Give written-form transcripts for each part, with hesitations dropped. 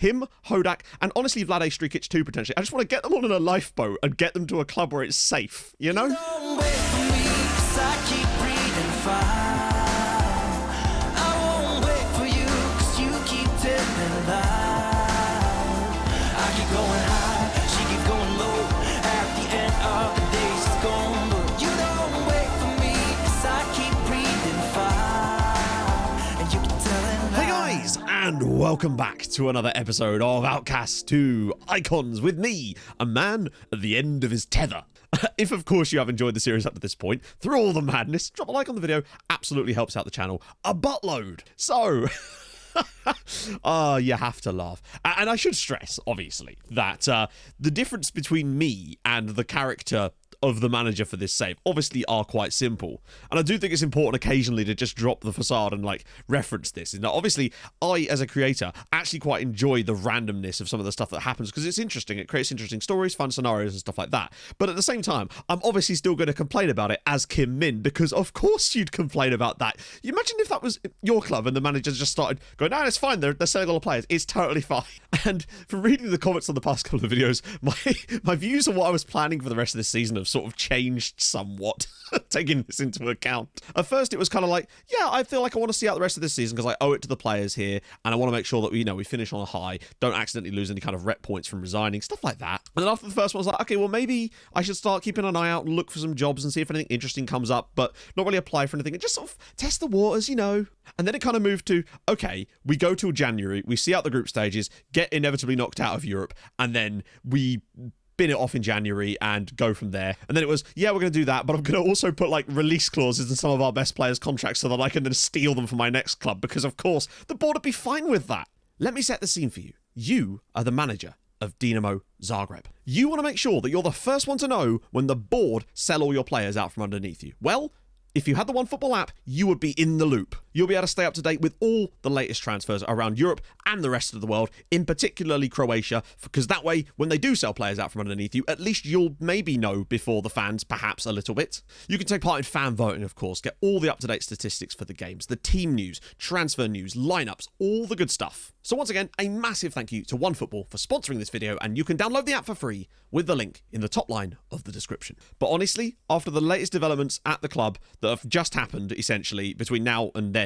Him, Hodak, and honestly Vlade Strikic too, potentially. I just want to get them all in a lifeboat and get them to a club where it's safe, you know? Don't wait for me, 'cause I keep breathing fire. I won't wait for you, 'cause you keep telling lies. I keep going high, she keeps going low. At the end of the day, she's gone. But you don't wait for me, 'cause I keep breathing fire. And you keep telling lies. Hey guys, and welcome back to another episode of Outcasts 2 Icons with me, a man at the end of his tether. If, of course, you have enjoyed the series up to this point, through all the madness, drop a like on the video. Absolutely helps out the channel a buttload. So, you have to laugh. And I should stress, obviously, that the difference between me and the character of the manager for this save obviously are quite simple, and I do think it's important occasionally to just drop the facade and like reference this. Now obviously I as a creator actually quite enjoy the randomness of some of the stuff that happens because it's interesting, it creates interesting stories, fun scenarios and stuff like that, but at the same time I'm obviously still going to complain about it as Kim Min, because of course you'd complain about that. You imagine if that was your club and the manager just started going, no, it's fine, they're selling all the players, it's totally fine. And from reading the comments on the past couple of videos, my views on what I was planning for the rest of this season have sort of changed somewhat, taking this into account. At first it was kind of like, yeah, I feel like I want to see out the rest of this season because I owe it to the players here, and I want to make sure that we finish on a high, don't accidentally lose any kind of rep points from resigning, stuff like that. And then after the first one I was like, okay, well maybe I should start keeping an eye out and look for some jobs and see if anything interesting comes up, but not really apply for anything and just sort of test the waters, you know. And then it kind of moved to, okay, we go till January, we see out the group stages, get inevitably knocked out of Europe, and then we bin it off in January and go from there. And then it was, yeah, we're going to do that, but I'm going to also put like release clauses in some of our best players' contracts so that I can then steal them for my next club, because of course the board would be fine with that. Let me set the scene for you. You are the manager of Dinamo Zagreb. You want to make sure that you're the first one to know when the board sell all your players out from underneath you. Well, if you had the OneFootball app, you would be in the loop. You'll be able to stay up to date with all the latest transfers around Europe and the rest of the world, in particularly Croatia, because that way, when they do sell players out from underneath you, at least you'll maybe know before the fans, perhaps a little bit. You can take part in fan voting, of course, get all the up-to-date statistics for the games, the team news, transfer news, lineups, all the good stuff. So once again, a massive thank you to OneFootball for sponsoring this video, and you can download the app for free with the link in the top line of the description. But honestly, after the latest developments at the club that have just happened, essentially, between now and then,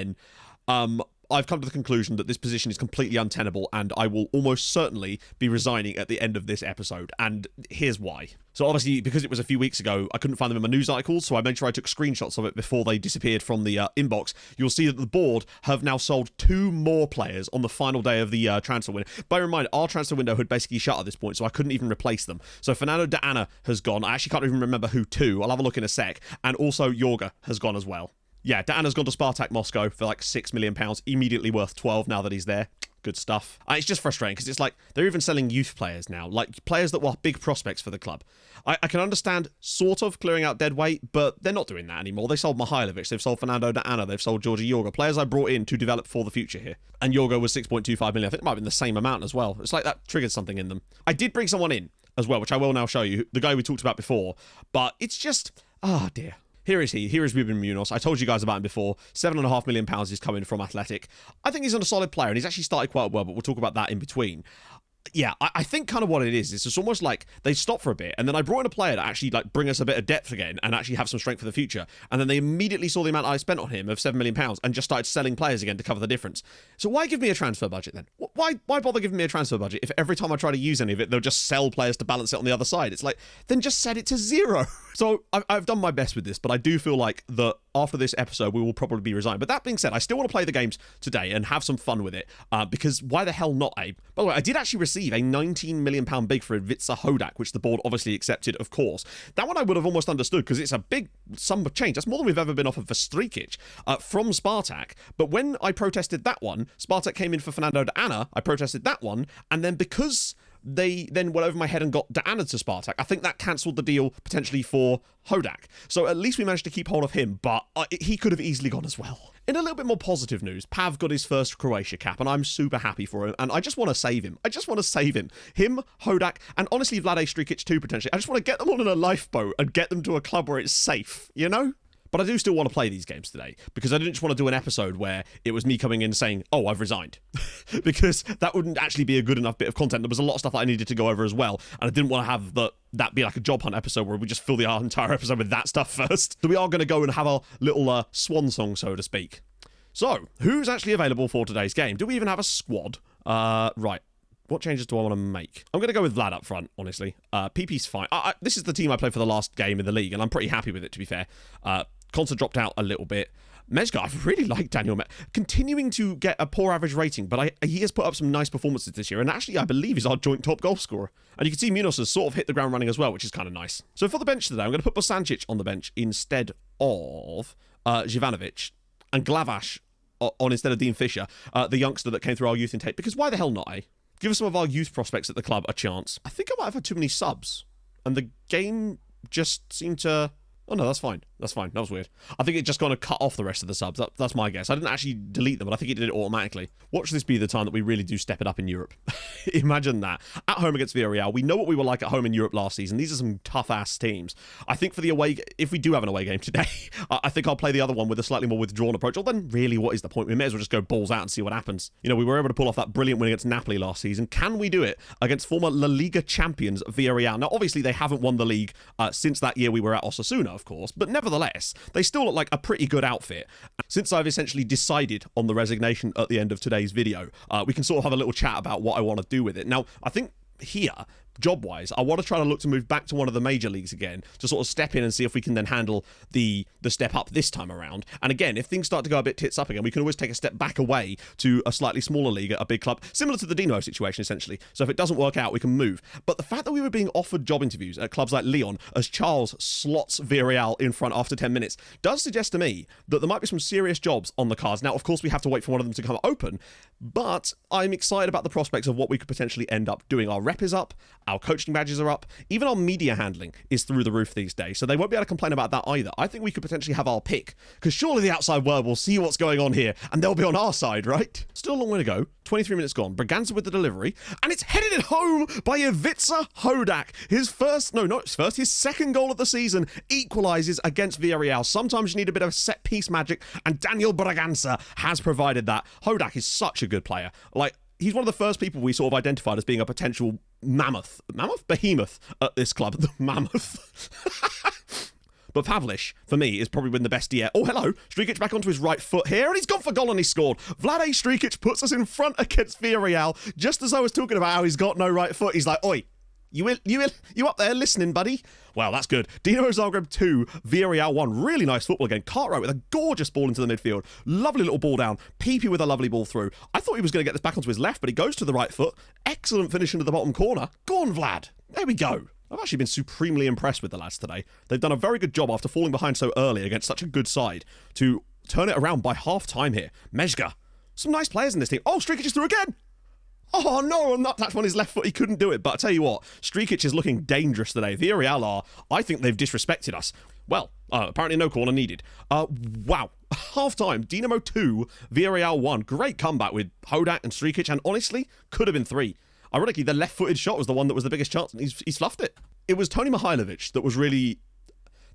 I've come to the conclusion that this position is completely untenable, and I will almost certainly be resigning at the end of this episode, and here's why. So obviously, because it was a few weeks ago, I couldn't find them in my news articles, so I made sure I took screenshots of it before they disappeared from the inbox. You'll see that the board have now sold 2 more players on the final day of the transfer window. Bear in mind, our transfer window had basically shut at this point, so I couldn't even replace them. So Fernando de Ana has gone. I actually can't even remember who to. I'll have a look in a sec. And also Jorge has gone as well. Yeah, Dana's gone to Spartak Moscow for like £6 million, immediately worth 12 now that he's there. Good stuff. It's just frustrating because it's like they're even selling youth players now, like players that were big prospects for the club. I can understand sort of clearing out dead weight, but they're not doing that anymore. They sold Mihailovic, they've sold Fernando de Ana, they've sold Georgi Jorge, players I brought in to develop for the future here. And Jorge was 6.25 million. I think it might have been the same amount as well. It's like that triggered something in them. I did bring someone in as well, which I will now show you, the guy we talked about before, but it's just, oh dear. Here is he. Here is Ruben Munoz. I told you guys about him before. £7.5 million is coming from Athletic. I think he's a solid player, and he's actually started quite well, but we'll talk about that in between. Yeah, I think kind of what it is it's almost like they stopped for a bit, and then I brought in a player to actually like bring us a bit of depth again and actually have some strength for the future, and then they immediately saw the amount I spent on him of £7 million and just started selling players again to cover the difference. So why give me a transfer budget then? Why bother giving me a transfer budget if every time I try to use any of it, they'll just sell players to balance it on the other side? It's like, then just set it to 0. So I've done my best with this, but I do feel like that after this episode, we will probably be resigned. But that being said, I still want to play the games today and have some fun with it, because why the hell not, Abe? By the way, I did actually receive a £19 million bid for Ivica Hodak, which the board obviously accepted, of course. That one I would have almost understood because it's a big sum of change. That's more than we've ever been offered for Strikic from Spartak. But when I protested that one, Spartak came in for Fernando de Ana. I protested that one, and then because they then went over my head and got de Ana to Spartak, I think that cancelled the deal potentially for Hodak. So at least we managed to keep hold of him, but he could have easily gone as well. In a little bit more positive news, Pav got his first Croatia cap, and I'm super happy for him, and I just want to save him. I just want to save him. Him, Hodak, and honestly Vlade Strikic too, potentially. I just want to get them all in a lifeboat and get them to a club where it's safe, you know? But I do still want to play these games today, because I didn't just want to do an episode where it was me coming in saying, oh, I've resigned. Because that wouldn't actually be a good enough bit of content. There was a lot of stuff that I needed to go over as well, and I didn't want to have that be like a job hunt episode where we just fill the entire episode with that stuff first. So we are going to go and have our little swan song, so to speak. So, who's actually available for today's game? Do we even have a squad? Right. What changes do I want to make? I'm going to go with Vlad up front, honestly. PP's fine. This is the team I played for the last game in the league, and I'm pretty happy with it, to be fair. Consa dropped out a little bit. Mezga, I really like Daniel continuing to get a poor average rating, but he has put up some nice performances this year, and actually I believe he's our joint top goal scorer. And you can see Munoz has sort of hit the ground running as well, which is kind of nice. So for the bench today, I'm going to put Bosancic on the bench instead of Jivanovic, and Glavash on instead of Dean Fisher, the youngster that came through our youth intake, because why the hell not, eh? Give some of our youth prospects at the club a chance. I think I might have had too many subs, and the game just seemed to... Oh, no, that's fine. That's fine. That was weird. I think it just kind of cut off the rest of the subs. That's my guess. I didn't actually delete them, but I think it did it automatically. Watch this be the time that we really do step it up in Europe. Imagine that. At home against Villarreal. We know what we were like at home in Europe last season. These are some tough-ass teams. I think for the away... If we do have an away game today, I think I'll play the other one with a slightly more withdrawn approach. Well, then really, what is the point? We may as well just go balls out and see what happens. You know, we were able to pull off that brilliant win against Napoli last season. Can we do it against former La Liga champions Villarreal? Now, obviously, they haven't won the league since that year we were at Osasuna, of course, but nevertheless, they still look like a pretty good outfit. Since I've essentially decided on the resignation at the end of today's video, we can sort of have a little chat about what I want to do with it. Now, I think here, job-wise, I want to try to look to move back to one of the major leagues again, to sort of step in and see if we can then handle the step up this time around. And again, if things start to go a bit tits up again, we can always take a step back away to a slightly smaller league at a big club, similar to the Dino situation, essentially. So if it doesn't work out, we can move. But the fact that we were being offered job interviews at clubs like Lyon, as Charles slots Villarreal in front after 10 minutes, does suggest to me that there might be some serious jobs on the cards. Now, of course, we have to wait for one of them to come open, but I'm excited about the prospects of what we could potentially end up doing. Our rep is up, our coaching badges are up, even our media handling is through the roof these days, so they won't be able to complain about that either. I think we could potentially have our pick, because surely the outside world will see what's going on here, and they'll be on our side, right? Still a long way to go. 23 minutes gone. Braganza with the delivery, and it's headed it home by Ivica Hodak. His second goal of the season equalises against Villarreal. Sometimes you need a bit of set-piece magic, and Daniel Braganza has provided that. Hodak is such a good player. Like, he's one of the first people we sort of identified as being a potential behemoth at this club. The mammoth. But Pavlish, for me, is probably been the best yet. Oh, hello. Strikic back onto his right foot here, and he's gone for goal and he scored. Vlade Strikic puts us in front against Villarreal, just as I was talking about how he's got no right foot. He's like, oi, you up there listening, buddy? Well, that's good. Dinamo Zagreb 2, Villarreal 1. Really nice football again. Cartwright with a gorgeous ball into the midfield. Lovely little ball down. Pepe with a lovely ball through. I thought he was going to get this back onto his left, but he goes to the right foot. Excellent finish into the bottom corner. Go on, Vlad. There we go. I've actually been supremely impressed with the lads today. They've done a very good job after falling behind so early against such a good side to turn it around by half-time here. Mezga. Some nice players in this team. Oh, Strikic is through again. Oh, no, on that touch on his left foot, he couldn't do it. But I tell you what, Strikic is looking dangerous today. Villarreal are. I think they've disrespected us. Well, apparently no corner needed. Wow. Half-time, Dinamo 2, Villarreal 1. Great comeback with Hodak and Strikic, and honestly, could have been 3. Ironically, the left-footed shot was the one that was the biggest chance, and he's fluffed it. It was Tony Mihailovic that was really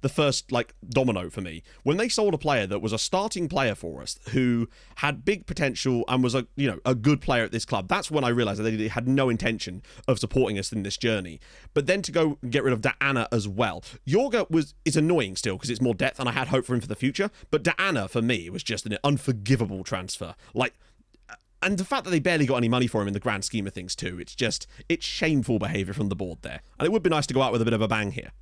the first, domino for me. When they sold a player that was a starting player for us, who had big potential and was a good player at this club, that's when I realised that they had no intention of supporting us in this journey. But then to go get rid of Diana as well. Jorga is annoying still, because it's more depth, and I had hope for him for the future. But Diana, for me, was just an unforgivable transfer. And the fact that they barely got any money for him in the grand scheme of things too, it's shameful behaviour from the board there. And it would be nice to go out with a bit of a bang here.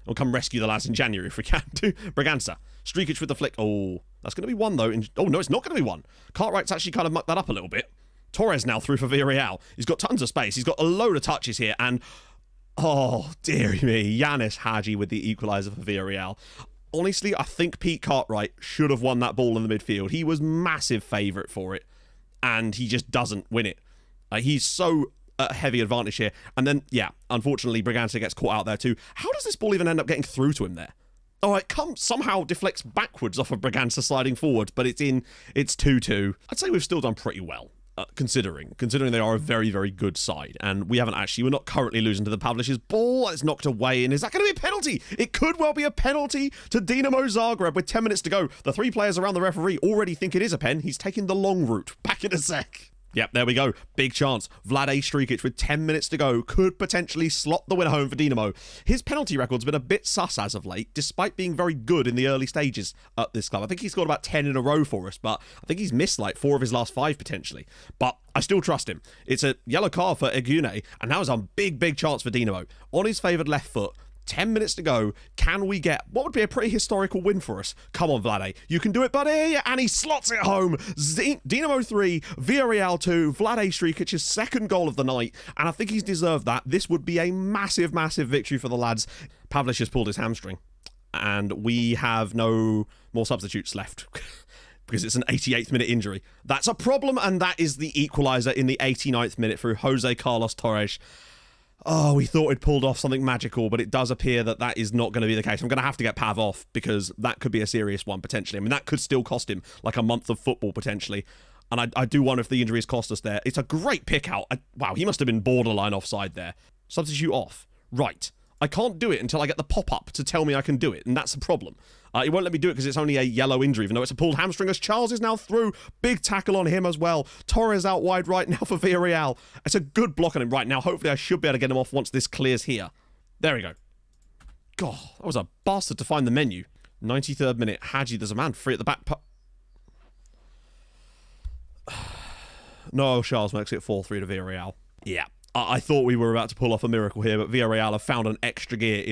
We'll come rescue the lads in January if we can too. Braganza. Strikic with the flick. Oh, that's going to be one though. Oh no, it's not going to be one. Cartwright's actually kind of mucked that up a little bit. Torres now through for Villarreal. He's got tons of space. He's got a load of touches here, and oh dearie me, Yanis Hadji with the equaliser for Villarreal. Honestly, I think Pete Cartwright should have won that ball in the midfield. He was massive favourite for it, and he just doesn't win it. He's so heavy advantage here. And then, yeah, unfortunately, Braganza gets caught out there too. How does this ball even end up getting through to him there? Oh, it somehow deflects backwards off of Braganza sliding forward, but it's 2-2. I'd say we've still done pretty well. considering they are a very, very good side. And we're not currently losing to the Pavlish's ball. It's knocked away. And is that going to be a penalty? It could well be a penalty to Dinamo Zagreb with 10 minutes to go. The 3 players around the referee already think it is a pen. He's taking the long route. Back in a sec. Yep, there we go. Big chance. Vlade Strikic with 10 minutes to go could potentially slot the winner home for Dinamo. His penalty record's been a bit sus as of late, despite being very good in the early stages at this club. I think he's scored about 10 in a row for us, but I think he's missed like 4 of his last 5 potentially. But I still trust him. It's a yellow card for Egune, and now is a big, big chance for Dinamo. On his favoured left foot, 10 minutes to go. Can we get what would be a pretty historical win for us? Come on, Vlade. You can do it, buddy. And he slots it home. Dinamo 3, Villarreal 2. Vlade Strikic's second goal of the night. And I think he's deserved that. This would be a massive, massive victory for the lads. Pavlish has pulled his hamstring. And we have no more substitutes left. Because it's an 88th minute injury. That's a problem. And that is the equaliser in the 89th minute through Jose Carlos Torres. Oh, we thought it pulled off something magical, but it does appear that that is not going to be the case. I'm going to have to get Pav off because that could be a serious one, potentially. I mean, that could still cost him like a month of football, potentially. And I do wonder if the injuries cost us there. It's a great pick out. Wow, he must have been borderline offside there. Substitute off. Right. I can't do it until I get the pop-up to tell me I can do it, and that's a problem. It won't let me do it because it's only a yellow injury, even though it's a pulled hamstring, as Charles is now through. Big tackle on him as well. Torres out wide right now for Villarreal. It's a good block on him right now. Hopefully I should be able to get him off once this clears here. There we go. God, that was a bastard to find the menu. 93rd minute. Hadji, there's a man free at the back. No, Charles makes it 4-3 to Villarreal. Yeah. I thought we were about to pull off a miracle here, but Villarreal have found an extra gear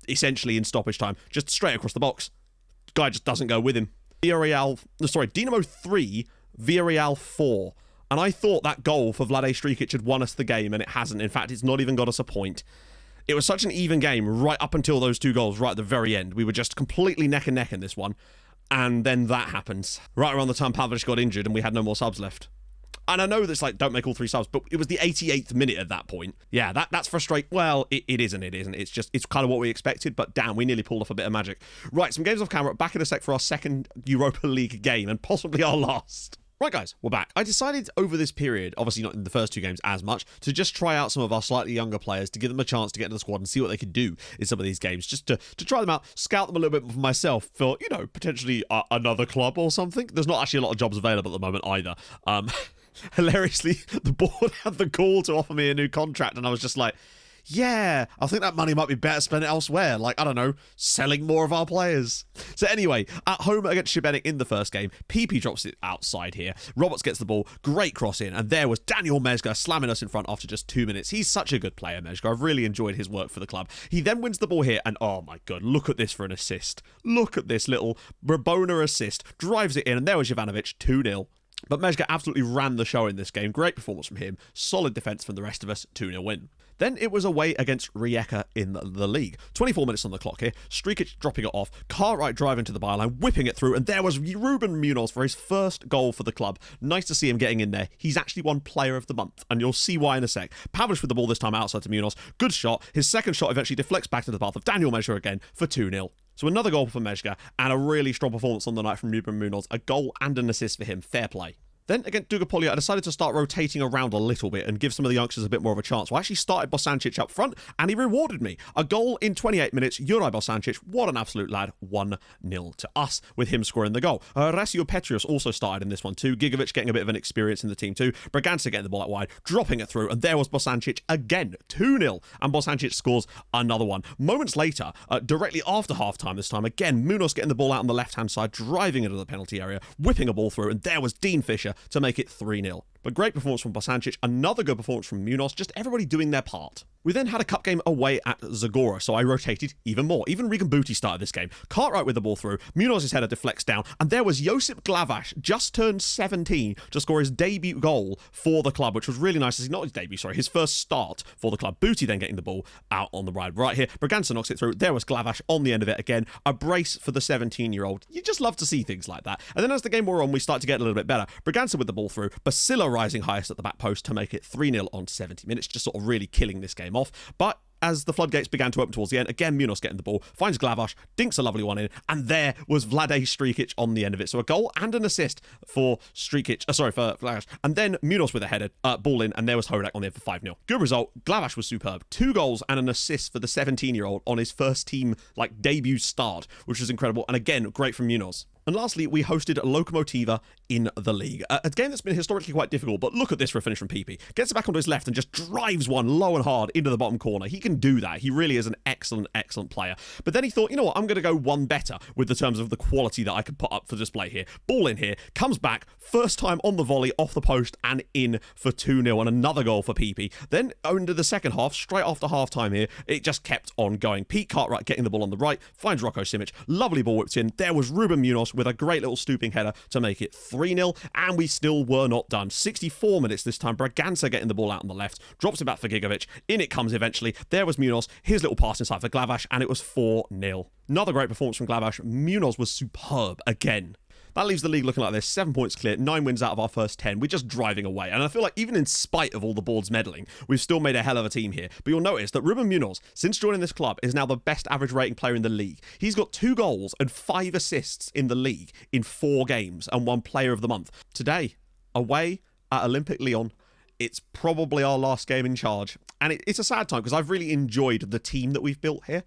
essentially in stoppage time, just straight across the box. Guy just doesn't go with him. Dinamo 3, Villarreal 4. And I thought that goal for Vlade Strikic had won us the game, and it hasn't. In fact, it's not even got us a point. It was such an even game right up until those 2 goals right at the very end. We were just completely neck and neck in this one. And then that happens. Right around the time Pavlish got injured and we had no more subs left. And I know that's like, don't make all 3 subs, but it was the 88th minute at that point. Yeah, that's frustrating. Well, it isn't. It's kind of what we expected, but damn, we nearly pulled off a bit of magic. Right, some games off camera. Back in a sec for our second Europa League game, and possibly our last. Right, guys, we're back. I decided over this period, obviously not in the first 2 games as much, to just try out some of our slightly younger players to give them a chance to get into the squad and see what they could do in some of these games, just to try them out, scout them a little bit for myself for, potentially another club or something. There's not actually a lot of jobs available at the moment either. Hilariously, the board had the call to offer me a new contract, and I was just like, yeah, I think that money might be better spent elsewhere. Like, I don't know, selling more of our players. So anyway, at home against Šibenik in the first game, PP drops it outside here. Roberts gets the ball, great cross in, and there was Daniel Mezga slamming us in front after just 2 minutes. He's such a good player, Mezga. I've really enjoyed his work for the club. He then wins the ball here, and oh my god, look at this for an assist. Look at this little Rabona assist. Drives it in, and there was Jovanovic, 2-0. But Mezga absolutely ran the show in this game. Great performance from him. Solid defence from the rest of us. 2-0 win. Then it was away against Rijeka in the league. 24 minutes on the clock here. Strikic dropping it off. Cartwright driving to the byline, whipping it through. And there was Ruben Munoz for his first goal for the club. Nice to see him getting in there. He's actually won Player of the Month. And you'll see why in a sec. Pavlish with the ball this time outside to Munoz. Good shot. His second shot eventually deflects back to the path of Daniel Mezga again for 2-0. So another goal for Mezga. And a really strong performance on the night from Ruben Munoz. A goal and an assist for him. Fair play. Then against Dugopolia, I decided to start rotating around a little bit and give some of the youngsters a bit more of a chance. So I actually started Bosancic up front, and he rewarded me. A goal in 28 minutes, Juraj Bosancic, what an absolute lad, 1-0 to us, with him scoring the goal. Rasio Petrius also started in this one too, Gigovic getting a bit of an experience in the team too, Braganza getting the ball out wide, dropping it through, and there was Bosancic again, 2-0, and Bosancic scores another one. Moments later, directly after half-time this time, again, Munoz getting the ball out on the left-hand side, driving into the penalty area, whipping a ball through, and there was Dean Fisher to make it 3-0. But great performance from Bosancic, another good performance from Munoz, just everybody doing their part. We then had a cup game away at Zagora, so I rotated even more. Even Regan Booty started this game. Cartwright with the ball through, Munoz's header deflects down, and there was Josip Glavaš, just turned 17, to score his debut goal for the club, which was really nice. Not his debut, sorry, his first start for the club. Booty then getting the ball out on the right here. Braganza knocks it through. There was Glavaš on the end of it again. A brace for the 17-year-old. You just love to see things like that. And then as the game wore on, we start to get a little bit better. Braganza with the ball through, Basila rising highest at the back post to make it 3-0 on 70 minutes, just sort of really killing this game off. But as the floodgates began to open towards the end, again, Munoz getting the ball, finds Glavash, dinks a lovely one in, and there was Vlade Strikic on the end of it. So a goal and an assist for Strikic, for Glavash. And then Munoz with a header, ball in, and there was Hodak on the end for 5-0. Good result. Glavash was superb. 2 goals and an assist for the 17-year-old on his first team, debut start, which was incredible. And again, great from Munoz. And lastly, we hosted Lokomotiva in the league. A game that's been historically quite difficult, but look at this for a finish from PP. Gets it back onto his left and just drives one low and hard into the bottom corner. He can do that. He really is an excellent, excellent player. But then he thought, you know what, I'm going to go one better with the terms of the quality that I could put up for display here. Ball in here, comes back, first time on the volley, off the post and in for 2-0 and another goal for PP. Then into the second half, straight after half-time here, it just kept on going. Pete Cartwright getting the ball on the right, finds Rocco Simic, lovely ball whipped in. There was Ruben Munoz with a great little stooping header to make it 3-0, and we still were not done. 64 minutes this time, Braganza getting the ball out on the left, drops it back for Gigovic, in it comes eventually. There was Munoz, his little pass inside for Glavash, and it was 4-0. Another great performance from Glavash. Munoz was superb again. That leaves the league looking like this. 7 points clear, 9 wins out of our first 10. We're just driving away. And I feel like even in spite of all the board's meddling, we've still made a hell of a team here. But you'll notice that Ruben Munoz, since joining this club, is now the best average rating player in the league. He's got 2 goals and 5 assists in the league in 4 games and won Player of the Month. Today, away at Olympic Lyon, it's probably our last game in charge. And it's a sad time because I've really enjoyed the team that we've built here.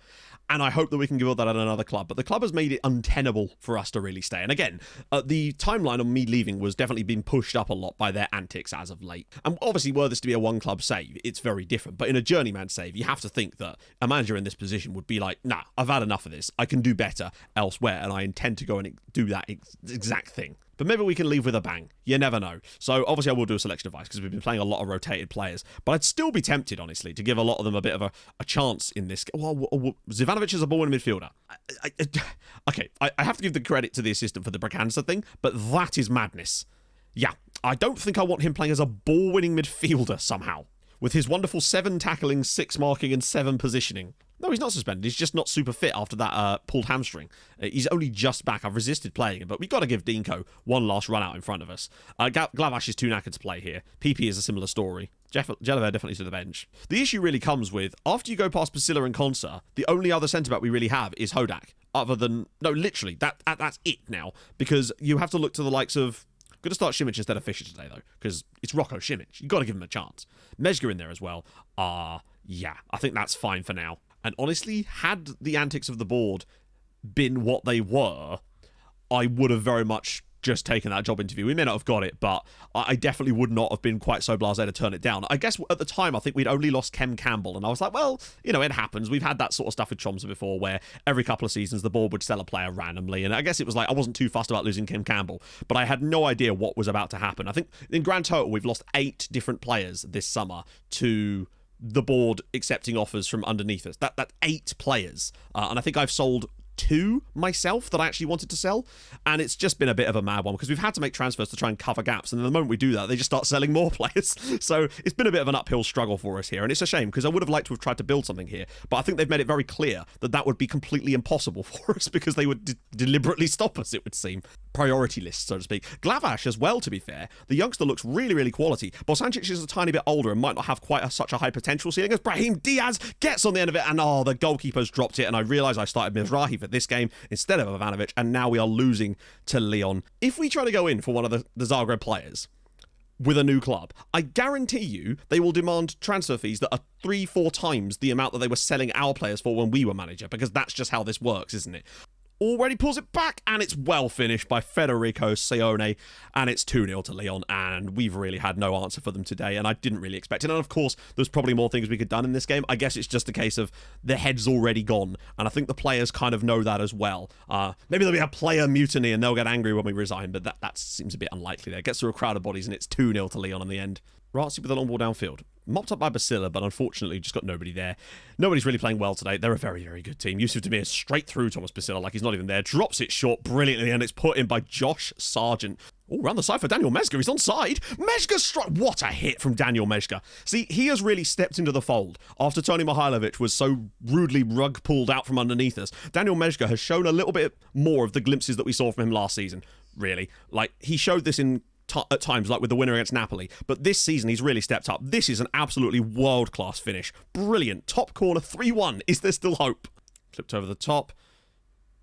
And I hope that we can build that at another club. But the club has made it untenable for us to really stay. And again, the timeline on me leaving was definitely being pushed up a lot by their antics as of late. And obviously, were this to be a one-club save, it's very different. But in a journeyman save, you have to think that a manager in this position would be like, nah, I've had enough of this. I can do better elsewhere. And I intend to go and do that exact thing. But maybe we can leave with a bang. You never know. So obviously I will do a selection advice because we've been playing a lot of rotated players. But I'd still be tempted, honestly, to give a lot of them a bit of a chance in this. Well, Zivanovic is a ball-winning midfielder. I have to give the credit to the assistant for the Braganza thing, but that is madness. Yeah, I don't think I want him playing as a ball-winning midfielder somehow. With his wonderful 7 tackling, 6 marking, and 7 positioning. No, he's not suspended. He's just not super fit after that pulled hamstring. He's only just back. I've resisted playing him, but we've got to give Dinko one last run out in front of us. Glavash is too knackered to play here. PP is a similar story. Jeliver definitely to the bench. The issue really comes with, after you go past Basila and Konsa, the only other centre-back we really have is Hodak. Other than, no, literally, that's it now. Because you have to look to the likes of, I'm going to start Simic instead of Fisher today, though, because it's Rocco Simic. You've got to give him a chance. Mezga in there as well. Yeah, I think that's fine for now. And honestly, had the antics of the board been what they were, I would have very much just taken that job interview. We may not have got it, but I definitely would not have been quite so blasé to turn it down. I guess at the time, I think we'd only lost Kem Campbell, and I was like, well, you know, it happens. We've had that sort of stuff with Tromsø before, where every couple of seasons the board would sell a player randomly, and I guess it was like I wasn't too fussed about losing Kem Campbell, but I had no idea what was about to happen. I think in grand total, we've lost 8 different players this summer to the board accepting offers from underneath us. That's 8 players. And I think I've sold 2 myself that I actually wanted to sell, and it's just been a bit of a mad one because we've had to make transfers to try and cover gaps, and the moment we do that, they just start selling more players. So it's been a bit of an uphill struggle for us here, and it's a shame because I would have liked to have tried to build something here, but I think they've made it very clear that that would be completely impossible for us because they would deliberately stop us, it would seem. Priority list, so to speak. Glavash as well, to be fair. The youngster looks really, really quality. Bosancic is a tiny bit older and might not have quite such a high potential ceiling as Brahim Diaz gets on the end of it, and the goalkeeper's dropped it, and I realise I started Mizrahi for this game instead of Ivanovic, and now we are losing to Lyon. If we try to go in for one of the Zagreb players with a new club, I guarantee you they will demand transfer fees that are 3-4 times the amount that they were selling our players for when we were manager, because that's just how this works, isn't it? Already pulls it back, and it's well finished by Federico Sione, and it's 2-0 to Lyon, and we've really had no answer for them today, and I didn't really expect it. And of course, there's probably more things we could have done in this game. I guess it's just a case of the head's already gone, and I think the players kind of know that as well. Maybe there'll be a player mutiny, and they'll get angry when we resign, but that seems a bit unlikely there. It gets through a crowd of bodies, and it's 2-0 to Lyon in the end. Razzi with a long ball downfield. Mopped up by Basila, but unfortunately just got nobody there. Nobody's really playing well today. They're a very, very good team. Yusuf Demir straight through Thomas Basila like he's not even there. Drops it short brilliantly, and it's put in by Josh Sargent. Oh, round the side for Daniel Mezga. He's onside. Mezga struck. What a hit from Daniel Mezga. See, he has really stepped into the fold after Tony Mihailovic was so rudely rug pulled out from underneath us. Daniel Mezga has shown a little bit more of the glimpses that we saw from him last season, really. Like, he showed this in at times, like with the winner against Napoli. But this season, he's really stepped up. This is an absolutely world-class finish. Brilliant. Top corner, 3-1. Is there still hope? Flipped over the top.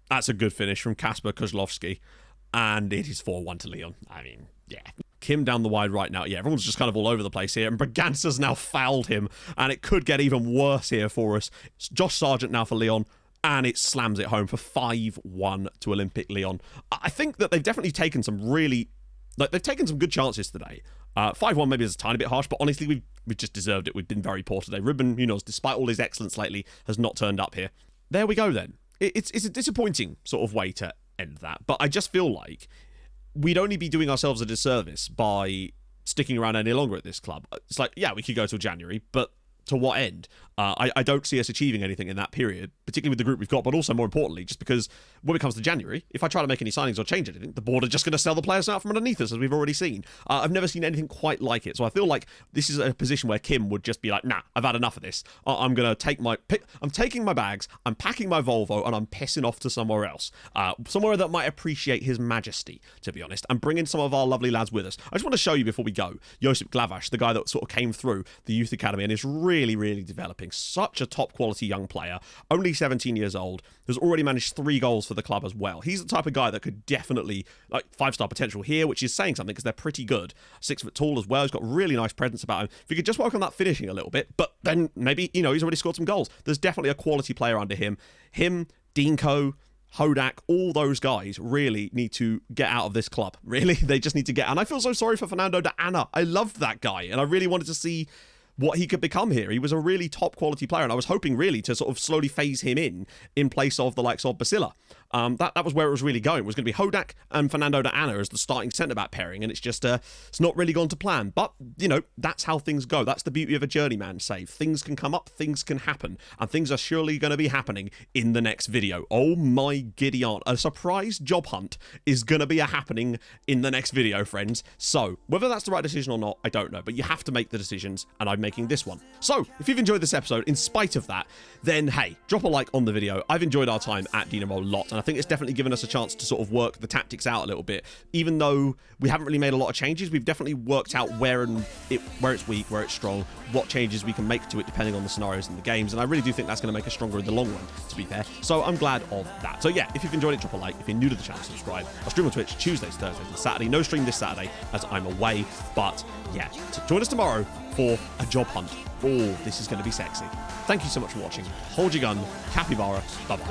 That's a good finish from Kasper Kozlowski. And it is 4-1 to Leon. I mean, yeah. Kim down the wide right now. Yeah, everyone's just kind of all over the place here. And Braganza's now fouled him. And it could get even worse here for us. It's Josh Sargent now for Leon. And it slams it home for 5-1 to Olympic Lyon. I think that they've definitely taken some really... Like, they've taken some good chances today. 5-1 maybe is a tiny bit harsh, but honestly, we've just deserved it. We've been very poor today. Ruben Munoz, despite all his excellence lately, has not turned up here. There we go then. It's a disappointing sort of way to end that, but I just feel like we'd only be doing ourselves a disservice by sticking around any longer at this club. It's like, yeah, we could go till January, but to what end? I don't see us achieving anything in that period, particularly with the group we've got, but also more importantly, just because when it comes to January, if I try to make any signings or change anything, the board are just going to sell the players out from underneath us, as we've already seen. I've never seen anything quite like it, so I feel like this is a position where Kim would just be like, nah, I've had enough of this. I'm going to take I'm taking my bags, I'm packing my Volvo, and I'm pissing off to somewhere else. Somewhere that might appreciate his majesty, to be honest, and bring in some of our lovely lads with us. I just want to show you before we go, Josip Glavaš, the guy that sort of came through the youth academy and is really, really developing. Such a top quality young player, only 17 years old, has already managed 3 goals for the club as well. He's the type of guy that could definitely, like, 5-star potential here, which is saying something because they're pretty good. 6 foot tall as well. He's got really nice presence about him. If you could just work on that finishing a little bit, but then maybe, he's already scored some goals. There's definitely a quality player under him. Him, Dinko, Hodak, all those guys really need to get out of this club. Really, they just need to get. And I feel so sorry for Fernando de Ana. I loved that guy, and I really wanted to see what he could become here. He was a really top quality player, and I was hoping really to sort of slowly phase him in place of the likes of Basila. That was where it was really going. It was going to be Hodak and Fernando de Ana as the starting centre-back pairing, and it's just it's not really gone to plan. But, that's how things go. That's the beauty of a journeyman save. Things can come up, things can happen, and things are surely going to be happening in the next video. Oh my giddy aunt. A surprise job hunt is going to be happening in the next video, friends. So, whether that's the right decision or not, I don't know, but you have to make the decisions, and I'm making this one. So, if you've enjoyed this episode, in spite of that, then hey, drop a like on the video. I've enjoyed our time at Dinamo a lot, and I think it's definitely given us a chance to sort of work the tactics out a little bit. Even though we haven't really made a lot of changes, we've definitely worked out where it's weak, where it's strong, what changes we can make to it depending on the scenarios in the games, and I really do think that's going to make us stronger in the long run, to be fair. So I'm glad of that. So yeah, if you've enjoyed it, drop a like. If you're new to the channel, subscribe. I stream on Twitch Tuesdays, Thursdays, and Saturday. No stream this Saturday as I'm away, but yeah, join us tomorrow for a job hunt. Oh, this is going to be sexy. Thank you so much for watching. Hold your gun. Capybara. Bye-bye.